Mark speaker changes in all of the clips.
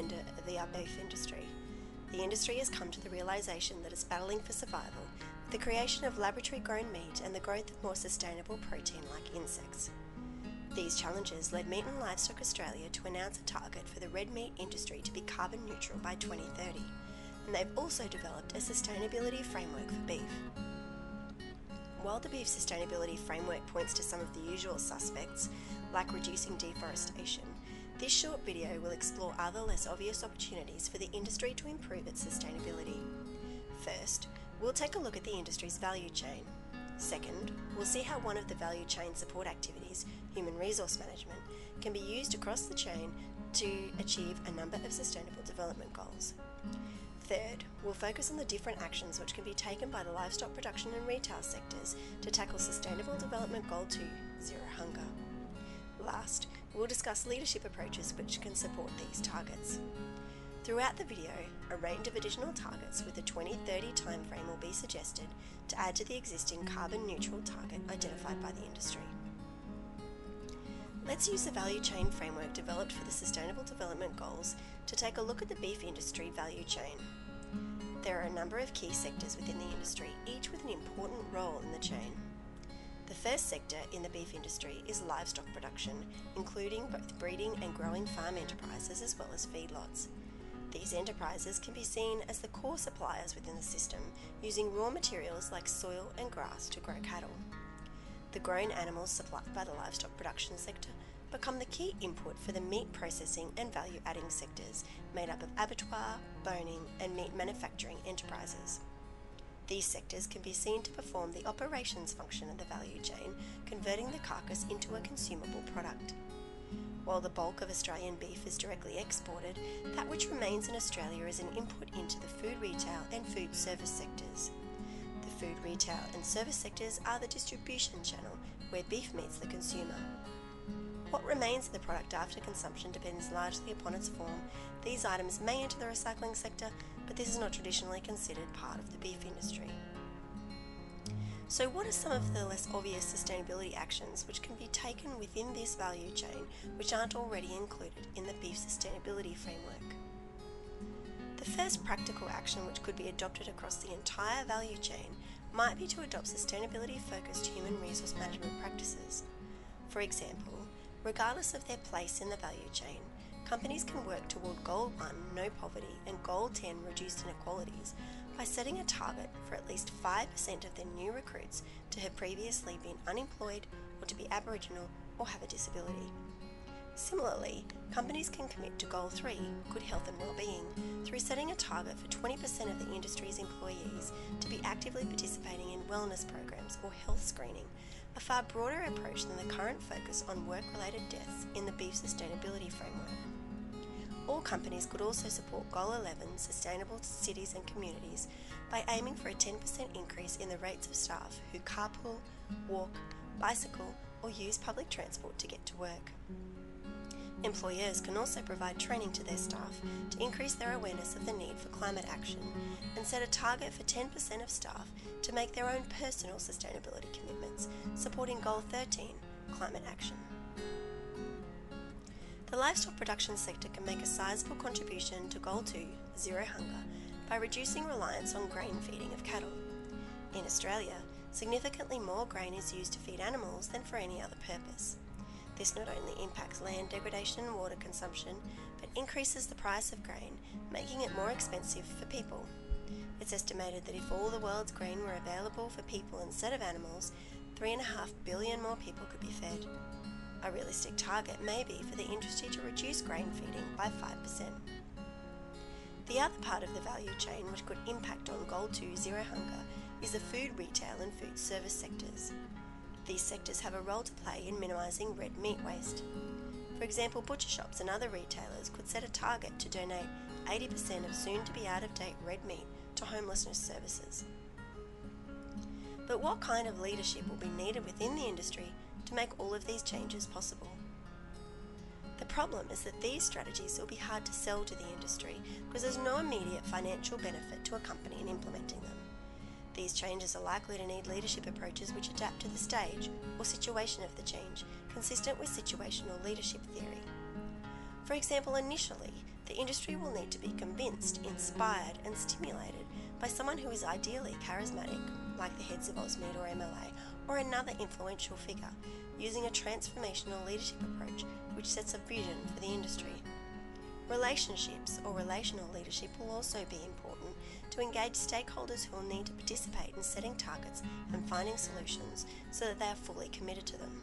Speaker 1: defender of the beef industry. The industry has come to the realisation that it's battling for survival with the creation of laboratory-grown meat and the growth of more sustainable protein like insects. These challenges led Meat and Livestock Australia to announce a target for the red meat industry to be carbon neutral by 2030, and they've also developed a sustainability framework for beef. While the beef sustainability framework points to some of the usual suspects, like reducing deforestation, this short video will explore other less obvious opportunities for the industry to improve its sustainability. First, we'll take a look at the industry's value chain. Second, we'll see how one of the value chain support activities, human resource management, can be used across the chain to achieve a number of sustainable development goals. Third, we'll focus on the different actions which can be taken by the livestock production and retail sectors to tackle Sustainable Development Goal 2, Zero Hunger. Last, we'll discuss leadership approaches which can support these targets. Throughout the video, a range of additional targets with a 2030 timeframe will be suggested to add to the existing carbon neutral target identified by the industry. Let's use the value chain framework developed for the Sustainable Development Goals to take a look at the beef industry value chain. There are a number of key sectors within the industry, each with an important role in the chain. The first sector in the beef industry is livestock production, including both breeding and growing farm enterprises as well as feedlots. These enterprises can be seen as the core suppliers within the system, using raw materials like soil and grass to grow cattle. The grown animals supplied by the livestock production sector become the key input for the meat processing and value-adding sectors made up of abattoir, boning and meat manufacturing enterprises. These sectors can be seen to perform the operations function of the value chain, converting the carcass into a consumable product. While the bulk of Australian beef is directly exported, that which remains in Australia is an input into the food retail and food service sectors. The food retail and service sectors are the distribution channel where beef meets the consumer. What remains of the product after consumption depends largely upon its form. These items may enter the recycling sector, but this is not traditionally considered part of the beef industry. So what are some of the less obvious sustainability actions which can be taken within this value chain which aren't already included in the beef sustainability framework? The first practical action which could be adopted across the entire value chain might be to adopt sustainability-focused human resource management practices. For example, regardless of their place in the value chain, companies can work toward Goal 1, no poverty, and Goal 10, reduced inequalities, by setting a target for at least 5% of their new recruits to have previously been unemployed or to be Aboriginal or have a disability. Similarly, companies can commit to Goal 3, good health and well-being, through setting a target for 20% of the industry's employees to be actively participating in wellness programs or health screening, a far broader approach than the current focus on work-related deaths in the beef sustainability framework. All companies could also support Goal 11, Sustainable Cities and Communities, by aiming for a 10% increase in the rates of staff who carpool, walk, bicycle or use public transport to get to work. Employers can also provide training to their staff to increase their awareness of the need for climate action and set a target for 10% of staff to make their own personal sustainability commitments, supporting Goal 13, climate action. The livestock production sector can make a sizable contribution to Goal 2, Zero Hunger, by reducing reliance on grain feeding of cattle. In Australia, significantly more grain is used to feed animals than for any other purpose. This not only impacts land degradation and water consumption, but increases the price of grain, making it more expensive for people. It's estimated that if all the world's grain were available for people instead of animals, 3.5 billion more people could be fed. A realistic target may be for the industry to reduce grain feeding by 5%. The other part of the value chain which could impact on Goal 2 Zero Hunger is the food retail and food service sectors. These sectors have a role to play in minimising red meat waste. For example, butcher shops and other retailers could set a target to donate 80% of soon-to-be out-of-date red meat to homelessness services. But what kind of leadership will be needed within the industry to make all of these changes possible? The problem is that these strategies will be hard to sell to the industry because there's no immediate financial benefit to a company in implementing them. These changes are likely to need leadership approaches which adapt to the stage or situation of the change, consistent with situational leadership theory. For example, initially, the the industry will need to be convinced, inspired and stimulated by someone who is ideally charismatic, like the heads of AusMed or MLA, or another influential figure, using a transformational leadership approach which sets a vision for the industry. Relationships or relational leadership will also be important to engage stakeholders who will need to participate in setting targets and finding solutions so that they are fully committed to them.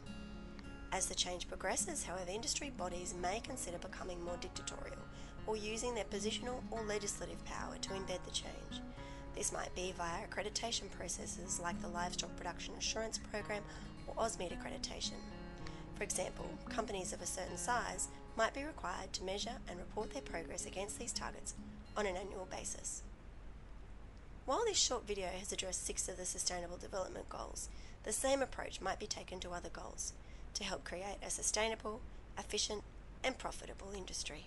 Speaker 1: As the change progresses, however, industry bodies may consider becoming more dictatorial or using their positional or legislative power to embed the change. This might be via accreditation processes like the Livestock Production Assurance Program or AusMed accreditation. For example, companies of a certain size might be required to measure and report their progress against these targets on an annual basis. While this short video has addressed 6 of the Sustainable Development Goals, the same approach might be taken to other goals to help create a sustainable, efficient and profitable industry.